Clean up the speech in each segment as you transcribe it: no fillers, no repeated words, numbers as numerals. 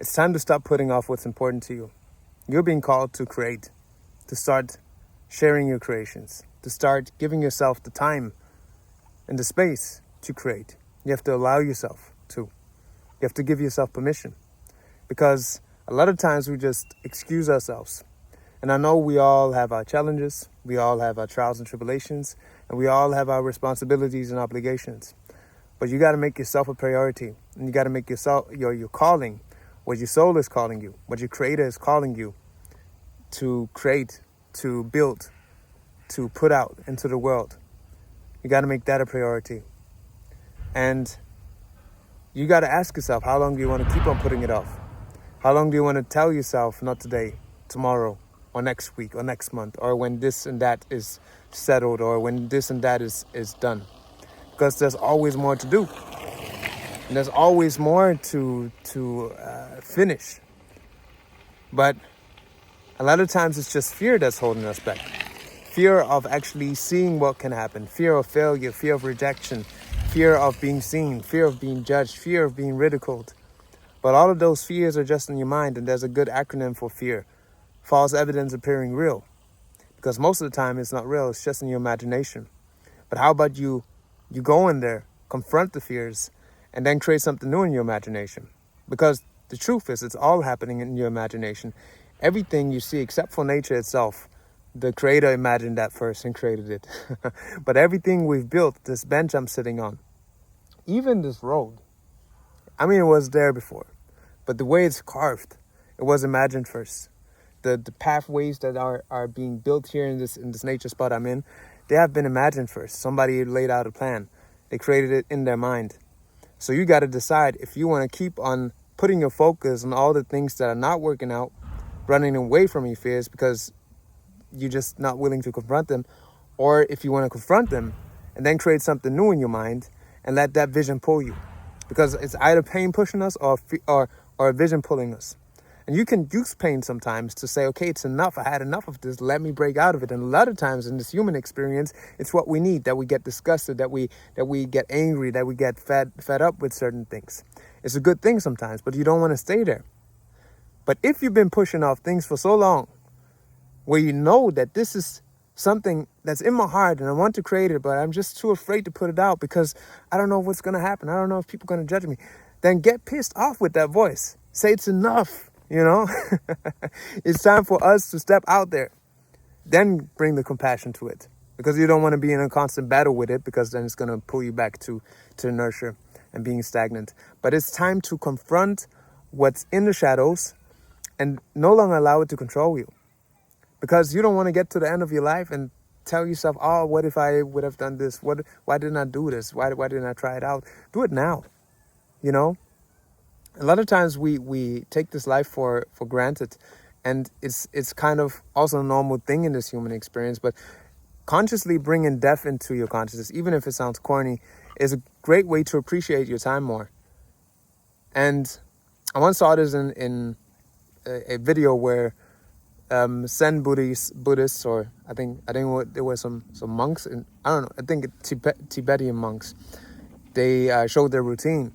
It's time to stop putting off what's important to you. You're being called to create, to start sharing your creations, to start giving yourself the time and the space to create. You have to allow yourself to. You have to give yourself permission. Because a lot of times we just excuse ourselves. And I know we all have our challenges, we all have our trials and tribulations, and we all have our responsibilities and obligations. But you got to make yourself a priority, and you got to make yourself your calling, what your soul is calling you, what your creator is calling you to create, to build, to put out into the world. You got to make that a priority. And you got to ask yourself, how long do you want to keep on putting it off? How long do you want to tell yourself, not today, tomorrow, or next week, or next month, or when this and that is settled, or when this and that is done? Because there's always more to do. And there's always more to finish. But a lot of times it's just fear that's holding us back. Fear of actually seeing what can happen. Fear of failure, fear of rejection, fear of being seen, fear of being judged, fear of being ridiculed. But all of those fears are just in your mind, and there's a good acronym for fear. False evidence appearing real. Because most of the time it's not real, it's just in your imagination. But how about you go in there, confront the fears, and then create something new in your imagination? Because the truth is, it's all happening in your imagination. Everything you see, except for nature itself, the creator imagined that first and created it. But everything we've built, this bench I'm sitting on, even this road, I mean, it was there before, but the way it's carved, it was imagined first. The pathways that are being built here in this nature spot I'm in, they have been imagined first. Somebody laid out a plan. They created it in their mind. So you got to decide if you want to keep on putting your focus on all the things that are not working out, running away from your fears because you're just not willing to confront them, or if you want to confront them and then create something new in your mind and let that vision pull you. Because it's either pain pushing us or a vision pulling us. And you can use pain sometimes to say, okay, it's enough. I had enough of this. Let me break out of it. And a lot of times in this human experience, it's what we need, that we get disgusted, that we get angry, that we get fed up with certain things. It's a good thing sometimes, but you don't want to stay there. But if you've been pushing off things for so long, where you know that this is something that's in my heart and I want to create it, but I'm just too afraid to put it out because I don't know what's going to happen. I don't know if people are going to judge me. Then get pissed off with that voice. Say it's enough, you know. It's time for us to step out there. Then bring the compassion to it. Because you don't want to be in a constant battle with it, because then it's going to pull you back to inertia and being stagnant. But it's time to confront what's in the shadows and no longer allow it to control you. Because you don't want to get to the end of your life and tell yourself, oh, what if I would have done this? Why didn't I do this? Why didn't I try it out? Do it now, you know? A lot of times we take this life for granted, and it's kind of also a normal thing in this human experience. But consciously bringing death into your consciousness, even if it sounds corny, is a great way to appreciate your time more. And I once saw this in a video where Zen Buddhists, or I think there were some monks, and I don't know, I think Tibetan monks, they showed their routine.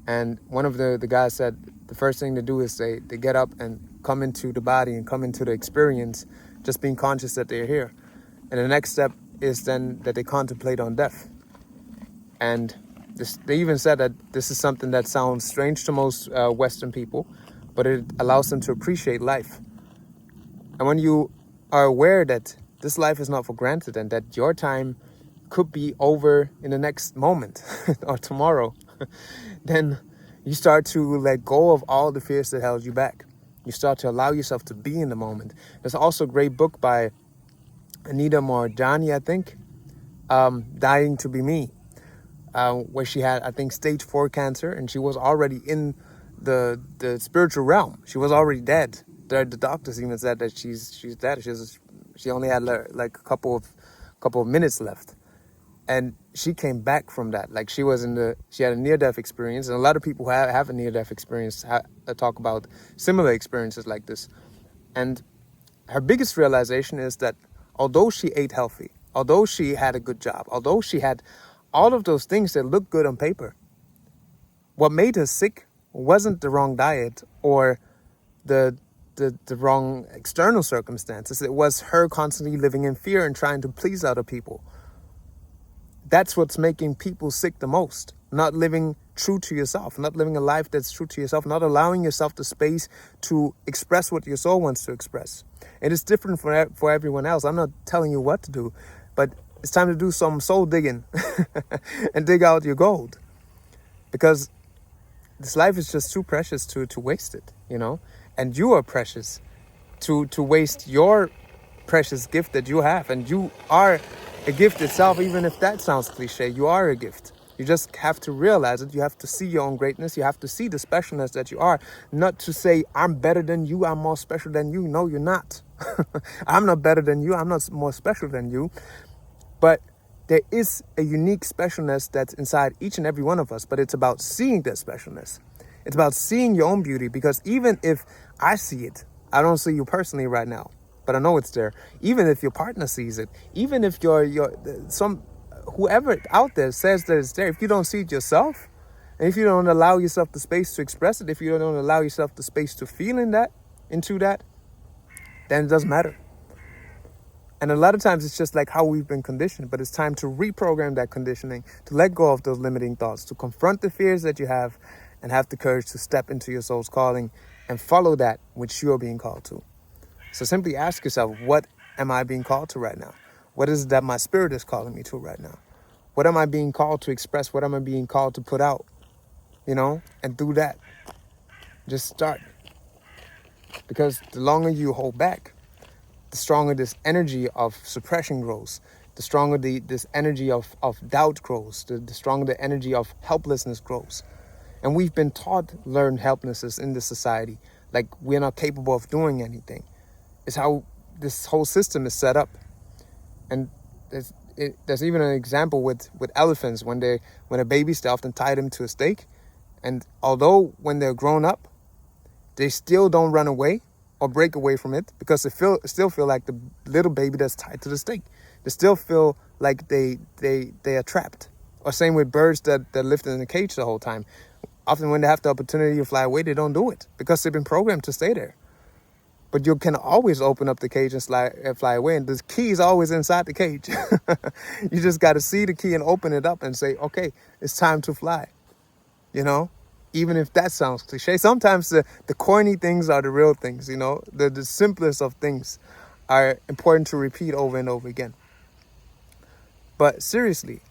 And one of the guys said the first thing to do is they get up and come into the body and come into the experience, just being conscious that they're here. And the next step is then that they contemplate on death. And they even said that this is something that sounds strange to most Western people, but it allows them to appreciate life. And when you are aware that this life is not for granted and that your time could be over in the next moment or tomorrow, then you start to let go of all the fears that held you back. You start to allow yourself to be in the moment. There's also a great book by Anita Moorjani, I think, Dying to Be Me, where she had, I think, stage 4 cancer, and she was already in the spiritual realm. She was already dead. The doctors even said that she's dead. She only had like a couple of minutes left. And she came back from that. Like she had a near-death experience. And a lot of people who have a near-death experience talk about similar experiences like this. And her biggest realization is that although she ate healthy, although she had a good job, although she had all of those things that look good on paper, what made her sick wasn't the wrong diet or the wrong external circumstances. It was her constantly living in fear and trying to please other people. That's what's making people sick the most. Not living true to yourself, not living a life that's true to yourself, not allowing yourself the space to express what your soul wants to express. It is different for everyone else. I'm not telling you what to do, but it's time to do some soul digging and dig out your gold, because this life is just too precious to waste it, and you are precious to waste your precious gift that you have. And you are a gift itself, even if that sounds cliche. You are a gift. You just have to realize it. You have to see your own greatness. You have to see the specialness that you are. Not to say, I'm better than you, I'm more special than you. No, you're not. I'm not better than you, I'm not more special than you. But there is a unique specialness that's inside each and every one of us. But it's about seeing that specialness. It's about seeing your own beauty. Because even if I see it, I don't see you personally right now, but I know it's there. Even if your partner sees it, even if whoever out there says that it's there, if you don't see it yourself, and if you don't allow yourself the space to express it, if you don't allow yourself the space to feel into that, then it doesn't matter. And a lot of times it's just like how we've been conditioned, but it's time to reprogram that conditioning, to let go of those limiting thoughts, to confront the fears that you have, and have the courage to step into your soul's calling and follow that which you're being called to. So simply ask yourself, what am I being called to right now? What is it that my spirit is calling me to right now? What am I being called to express? What am I being called to put out? And do that. Just start. Because the longer you hold back, the stronger this energy of suppression grows. The stronger this energy of doubt grows. The stronger the energy of helplessness grows. And we've been taught learned helplessness in this society. Like we're not capable of doing anything. It's how this whole system is set up. And there's even an example with elephants. When a baby's, they often tie them to a stake. And although when they're grown up, they still don't run away or break away from it, because they still feel like the little baby that's tied to the stake. They still feel like they are trapped. Or same with birds that live in a cage the whole time. Often when they have the opportunity to fly away, they don't do it because they've been programmed to stay there. But you can always open up the cage and fly away. And the key is always inside the cage. You just got to see the key and open it up and say, okay, it's time to fly. Even if that sounds cliche. Sometimes the corny things are the real things, The simplest of things are important to repeat over and over again. But seriously,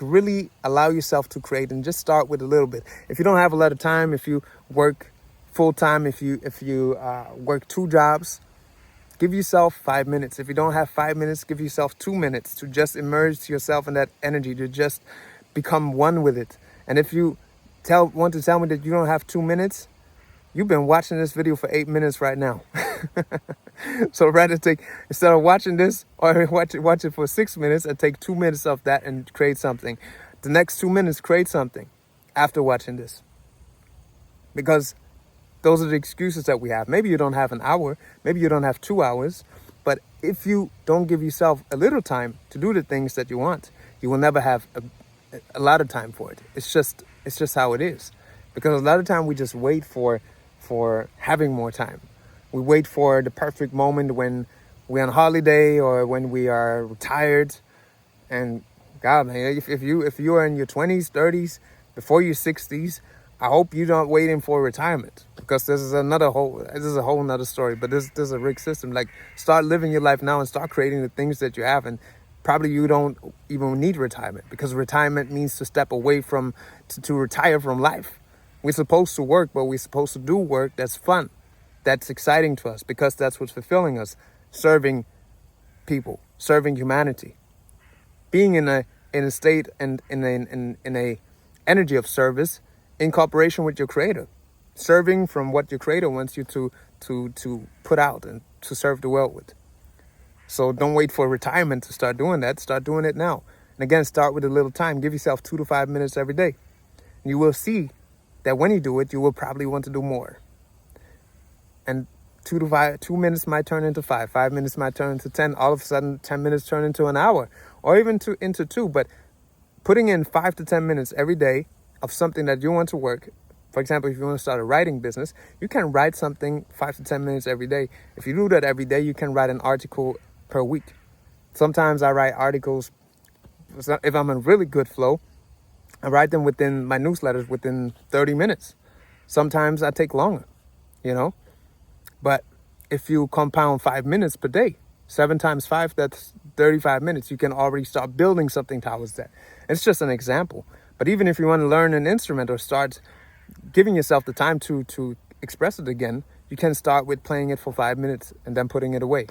really allow yourself to create and just start with a little bit. If you don't have a lot of time, if you work full time, if you work 2 jobs, give yourself 5 minutes. If you don't have 5 minutes, give yourself 2 minutes to just immerse yourself in that energy, to just become one with it. And if you want to tell me that you don't have 2 minutes, you've been watching this video for 8 minutes right now. So rather instead of watching this or watch it for 6 minutes, and take 2 minutes of that and create something. The next 2 minutes, create something after watching this. Because those are the excuses that we have. Maybe you don't have an hour, maybe you don't have 2 hours, but if you don't give yourself a little time to do the things that you want, you will never have a lot of time for it. It's just how it is. Because a lot of time we just wait for having more time. We wait for the perfect moment when we're on holiday or when we are retired. And God, man, if you are in your 20s, 30s, before your 60s, I hope you're not waiting for retirement, because this is a whole nother story. But this is a rigged system. Start living your life now and start creating the things that you have. And probably you don't even need retirement, because retirement means to step away to retire from life. We're supposed to work, but we're supposed to do work that's fun, that's exciting to us, because that's what's fulfilling us. Serving people, serving humanity, being in a state and in a energy of service in cooperation with your creator, serving from what your creator wants you to put out and to serve the world with. So don't wait for retirement to start doing that. Start doing it now. And again, start with a little time. Give yourself 2 to 5 minutes every day. And you will see that when you do it, you will probably want to do more. And 2 minutes might turn into 5. 5 minutes might turn into 10. All of a sudden, 10 minutes turn into an hour, or even into 2. But putting in 5 to 10 minutes every day of something that you want to work For example, if you want to start a writing business, you can write something 5 to 10 minutes every day. If you do that every day, you can write an article per week. Sometimes I write articles, if I'm in really good flow, I write them within my newsletters within 30 minutes. Sometimes I take longer, you know. But if you compound 5 minutes per day, 7 times 5, that's 35 minutes. You can already start building something towards that. It's just an example. But even if you want to learn an instrument or start giving yourself the time to express it again, you can start with playing it for 5 minutes and then putting it away.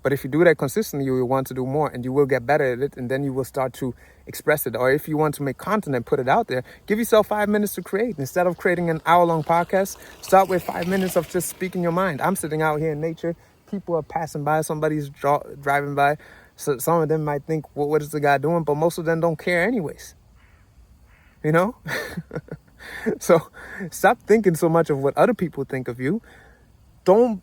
But if you do that consistently, you will want to do more and you will get better at it, and then you will start to express it. Or if you want to make content and put it out there, give yourself 5 minutes to create. Instead of creating an hour-long podcast, start with 5 minutes of just speaking your mind. I'm sitting out here in nature. People are passing by. Somebody's driving by. So some of them might think, well, what is the guy doing? But most of them don't care anyways. You know? So stop thinking so much of what other people think of you. Don't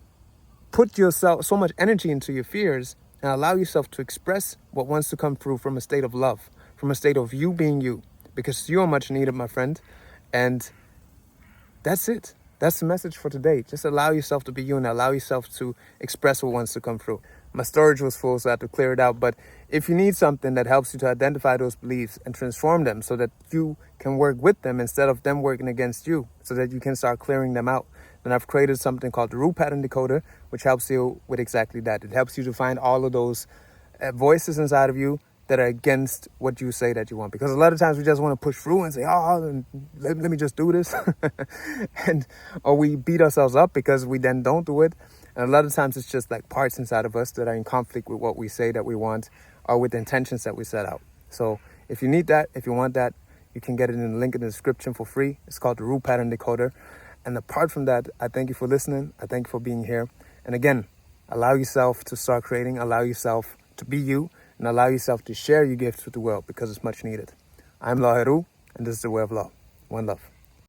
put yourself so much energy into your fears, and allow yourself to express what wants to come through from a state of love, from a state of you being you, because you are much needed, my friend. And that's it. That's the message for today. Just allow yourself to be you and allow yourself to express what wants to come through. My storage was full, so I had to clear it out. But if you need something that helps you to identify those beliefs and transform them so that you can work with them instead of them working against you, so that you can start clearing them out, then I've created something called the Root Pattern Decoder, which helps you with exactly that. It helps you to find all of those voices inside of you that are against what you say that you want. Because a lot of times we just want to push through and say, oh, let me just do this. Or we beat ourselves up because we then don't do it. And a lot of times it's just like parts inside of us that are in conflict with what we say that we want or with the intentions that we set out. So if you need that, if you want that, you can get it in the link in the description for free. It's called the Root Pattern Decoder. And apart from that, I thank you for listening. I thank you for being here. And again, allow yourself to start creating, allow yourself to be you, and allow yourself to share your gifts with the world because it's much needed. I'm Law Heru, and this is the Way of Law. One love.